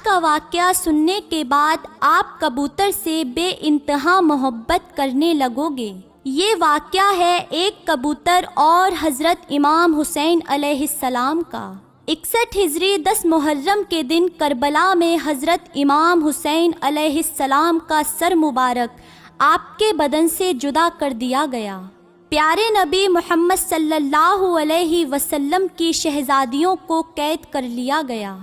کا واقعہ سننے کے بعد آپ کبوتر سے بے انتہا محبت کرنے لگو گے۔ یہ واقعہ ہے ایک کبوتر اور حضرت امام حسین علیہ السلام کا۔ 61 ہجری 10 محرم کے دن کربلا میں حضرت امام حسین علیہ السلام کا سر مبارک آپ کے بدن سے جدا کر دیا گیا۔ پیارے نبی محمد صلی اللہ علیہ وسلم کی شہزادیوں کو قید کر لیا گیا۔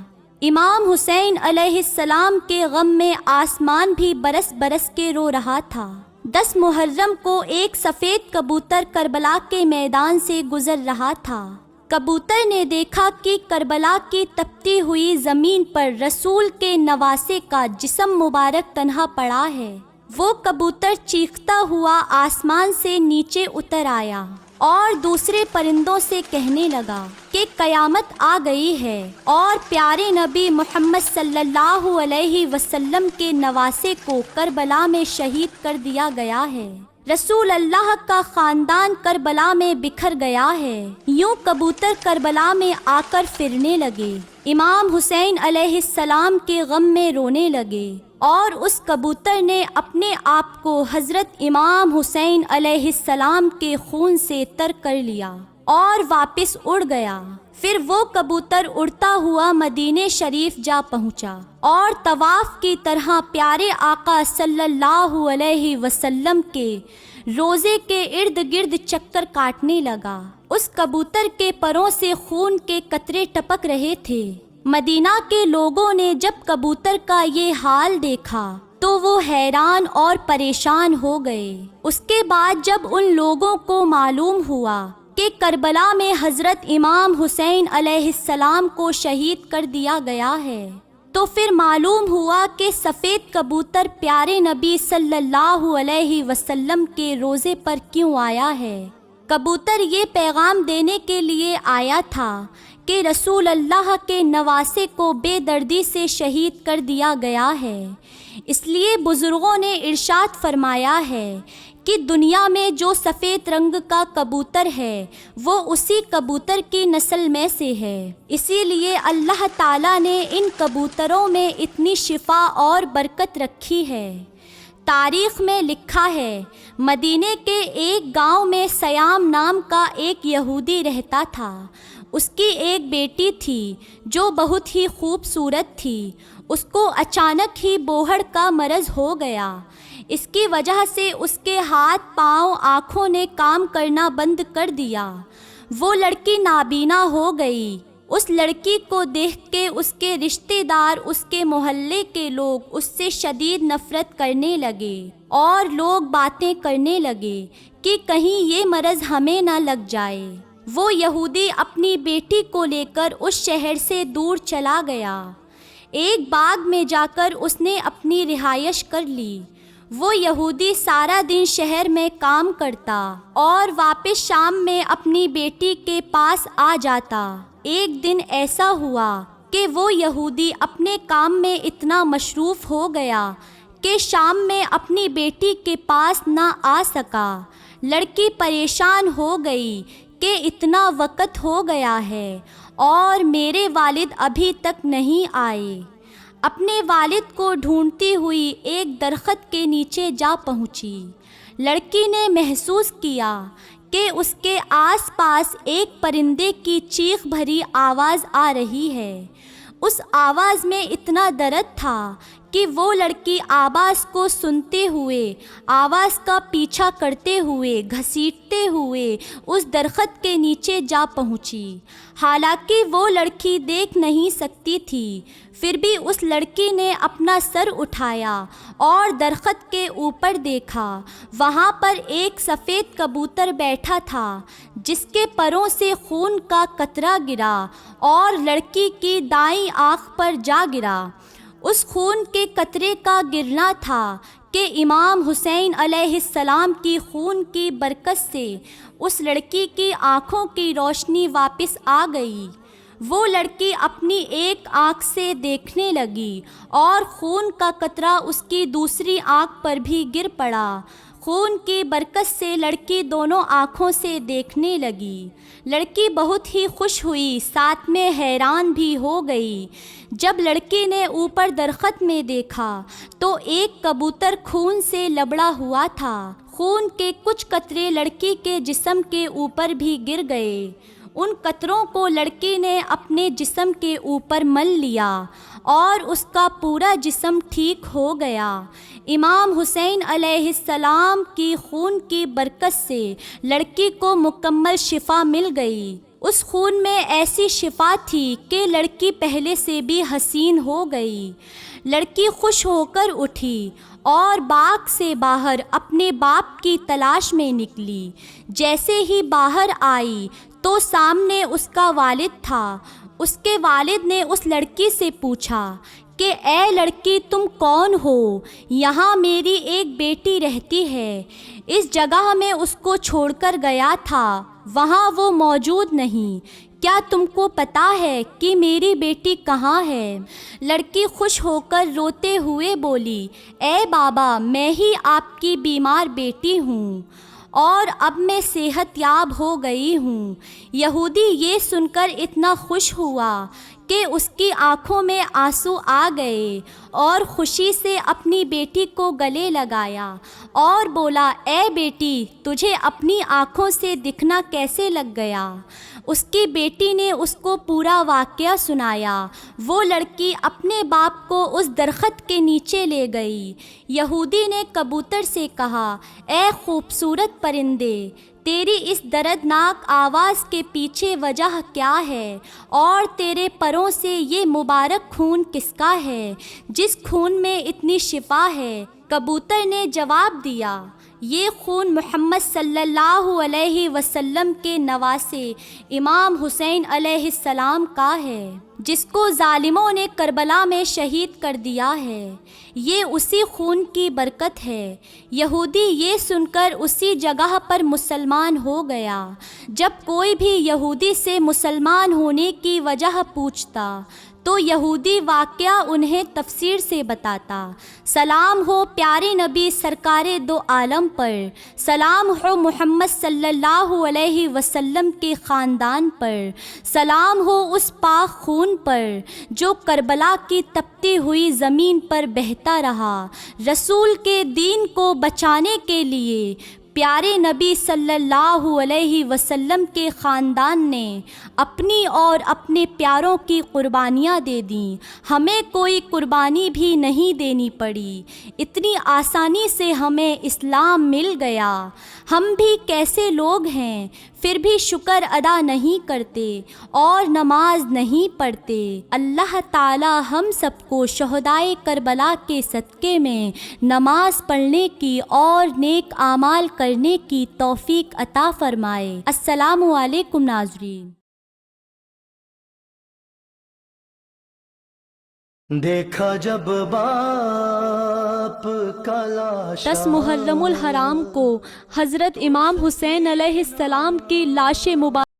امام حسین علیہ السلام کے غم میں آسمان بھی برس برس کے رو رہا تھا۔ 10 محرم کو ایک سفید کبوتر کربلا کے میدان سے گزر رہا تھا۔ کبوتر نے دیکھا کہ کربلا کی تپتی ہوئی زمین پر رسول کے نواسے کا جسم مبارک تنہا پڑا ہے۔ وہ کبوتر چیختا ہوا آسمان سے نیچے اتر آیا اور دوسرے پرندوں سے کہنے لگا کہ قیامت آ گئی ہے اور پیارے نبی محمد صلی اللہ علیہ وسلم کے نواسے کو کربلا میں شہید کر دیا گیا ہے۔ رسول اللہ کا خاندان کربلا میں بکھر گیا ہے۔ یوں کبوتر کربلا میں آ کر پھرنے لگے، امام حسین علیہ السلام کے غم میں رونے لگے، اور اس کبوتر نے اپنے آپ کو حضرت امام حسین علیہ السلام کے خون سے تر کر لیا اور واپس اڑ گیا۔ پھر وہ کبوتر اڑتا ہوا مدینہ شریف جا پہنچا اور طواف کی طرح پیارے آقا صلی اللہ علیہ وسلم کے روزے کے ارد گرد چکر کاٹنے لگا۔ اس کبوتر کے پروں سے خون کے قطرے ٹپک رہے تھے۔ مدینہ کے لوگوں نے جب کبوتر کا یہ حال دیکھا تو وہ حیران اور پریشان ہو گئے۔ اس کے بعد جب ان لوگوں کو معلوم ہوا کہ کربلا میں حضرت امام حسین علیہ السلام کو شہید کر دیا گیا ہے، تو پھر معلوم ہوا کہ سفید کبوتر پیارے نبی صلی اللہ علیہ وسلم کے روزے پر کیوں آیا ہے۔ کبوتر یہ پیغام دینے کے لیے آیا تھا کہ رسول اللہ کے نواسے کو بے دردی سے شہید کر دیا گیا ہے۔ اس لیے بزرگوں نے ارشاد فرمایا ہے کہ دنیا میں جو سفید رنگ کا کبوتر ہے وہ اسی کبوتر کی نسل میں سے ہے۔ اسی لیے اللہ تعالیٰ نے ان کبوتروں میں اتنی شفا اور برکت رکھی ہے۔ تاریخ میں لکھا ہے، مدینے کے ایک گاؤں میں سیام نام کا ایک یہودی رہتا تھا۔ اس کی ایک بیٹی تھی جو بہت ہی خوبصورت تھی۔ اس کو اچانک ہی بوہڑ کا مرض ہو گیا۔ اس کی وجہ سے اس کے ہاتھ پاؤں آنکھوں نے کام کرنا بند کر دیا۔ وہ لڑکی نابینا ہو گئی۔ اس لڑکی کو دیکھ کے اس کے رشتہ دار، اس کے محلے کے لوگ اس سے شدید نفرت کرنے لگے اور لوگ باتیں کرنے لگے کہ کہیں یہ مرض ہمیں نہ لگ جائے۔ وہ یہودی اپنی بیٹی کو لے کر اس شہر سے دور چلا گیا۔ ایک باغ میں جا کر اس نے اپنی رہائش کر لی۔ وہ یہودی سارا دن شہر میں کام کرتا اور واپس شام میں اپنی بیٹی کے پاس آ جاتا۔ ایک دن ایسا ہوا کہ وہ یہودی اپنے کام میں اتنا مصروف ہو گیا کہ شام میں اپنی بیٹی کے پاس نہ آ سکا۔ لڑکی پریشان ہو گئی کہ اتنا وقت ہو گیا ہے اور میرے والد ابھی تک نہیں آئے۔ اپنے والد کو ڈھونڈتی ہوئی ایک درخت کے نیچے جا پہنچی۔ لڑکی نے محسوس کیا کہ اس کے آس پاس ایک پرندے کی چیخ بھری آواز آ رہی ہے۔ اس آواز میں اتنا درد تھا کہ وہ لڑکی آواز کو سنتے ہوئے، آواز کا پیچھا کرتے ہوئے، گھسیٹتے ہوئے اس درخت کے نیچے جا پہنچی۔ حالانکہ وہ لڑکی دیکھ نہیں سکتی تھی، پھر بھی اس لڑکی نے اپنا سر اٹھایا اور درخت کے اوپر دیکھا۔ وہاں پر ایک سفید کبوتر بیٹھا تھا جس کے پروں سے خون کا قطرہ گرا اور لڑکی کی دائیں آنکھ پر جا گرا۔ اس خون کے قطرے کا گرنا تھا کہ امام حسین علیہ السلام کی خون کی برکت سے اس لڑکی کی آنکھوں کی روشنی واپس آ گئی۔ وہ لڑکی اپنی ایک آنکھ سے دیکھنے لگی اور خون کا قطرہ اس کی دوسری آنکھ پر بھی گر پڑا۔ خون کی برکت سے لڑکی دونوں آنکھوں سے دیکھنے لگی۔ لڑکی بہت ہی خوش ہوئی، ساتھ میں حیران بھی ہو گئی۔ جب لڑکی نے اوپر درخت میں دیکھا تو ایک کبوتر خون سے لبڑا ہوا تھا۔ خون کے کچھ قطرے لڑکی کے جسم کے اوپر بھی گر گئے۔ ان قطروں کو لڑکی نے اپنے جسم کے اوپر مل لیا اور اس کا پورا جسم ٹھیک ہو گیا۔ امام حسین علیہ السلام کی خون کی برکت سے لڑکی کو مکمل شفا مل گئی۔ اس خون میں ایسی شفا تھی کہ لڑکی پہلے سے بھی حسین ہو گئی۔ لڑکی خوش ہو کر اٹھی اور باغ سے باہر اپنے باپ کی تلاش میں نکلی۔ جیسے ہی باہر آئی تو سامنے اس کا والد تھا۔ اس کے والد نے اس لڑکی سے پوچھا کہ اے لڑکی تم کون ہو؟ یہاں میری ایک بیٹی رہتی ہے، اس جگہ میں اس کو چھوڑ کر گیا تھا، وہاں وہ موجود نہیں، کیا تم کو پتہ ہے کہ میری بیٹی کہاں ہے؟ لڑکی خوش ہو کر روتے ہوئے بولی، اے بابا میں ہی آپ کی بیمار بیٹی ہوں اور اب میں صحت یاب ہو گئی ہوں۔ یہودی یہ سن کر اتنا خوش ہوا کہ اس کی آنکھوں میں آنسو آ گئے اور خوشی سے اپنی بیٹی کو گلے لگایا اور بولا، اے بیٹی تجھے اپنی آنکھوں سے دکھنا کیسے لگ گیا؟ اس کی بیٹی نے اس کو پورا واقعہ سنایا۔ وہ لڑکی اپنے باپ کو اس درخت کے نیچے لے گئی۔ یہودی نے کبوتر سے کہا، اے خوبصورت پرندے، تیری اس دردناک آواز کے پیچھے وجہ کیا ہے اور تیرے پروں سے یہ مبارک خون کس کا ہے جس خون میں اتنی شفا ہے؟ کبوتر نے جواب دیا، یہ خون محمد صلی اللہ علیہ وسلم کے نواسے امام حسین علیہ السلام کا ہے، جس کو ظالموں نے کربلا میں شہید کر دیا ہے، یہ اسی خون کی برکت ہے۔ یہودی یہ سن کر اسی جگہ پر مسلمان ہو گیا۔ جب کوئی بھی یہودی سے مسلمان ہونے کی وجہ پوچھتا تو یہودی واقعہ انہیں تفسیر سے بتاتا۔ سلام ہو پیارے نبی سرکار دو عالم پر، سلام ہو محمد صلی اللہ علیہ وسلم کے خاندان پر، سلام ہو اس پاک خون پر جو کربلا کی تپتی ہوئی زمین پر بہتا رہا۔ رسول کے دین کو بچانے کے لیے پیارے نبی صلی اللہ علیہ وسلم کے خاندان نے اپنی اور اپنے پیاروں کی قربانیاں دے دیں، ہمیں کوئی قربانی بھی نہیں دینی پڑی، اتنی آسانی سے ہمیں اسلام مل گیا۔ ہم بھی کیسے لوگ ہیں پھر بھی شکر ادا نہیں کرتے اور نماز نہیں پڑھتے۔ اللہ تعالی ہم سب کو شہدائے کربلا کے صدقے میں نماز پڑھنے کی اور نیک اعمال کرنے کی توفیق عطا فرمائے۔ السلام علیکم ناظرین۔ دیکھا جب باپ کا لاشا 10 محرم الحرام کو حضرت امام حسین علیہ السلام کی لاش مبارک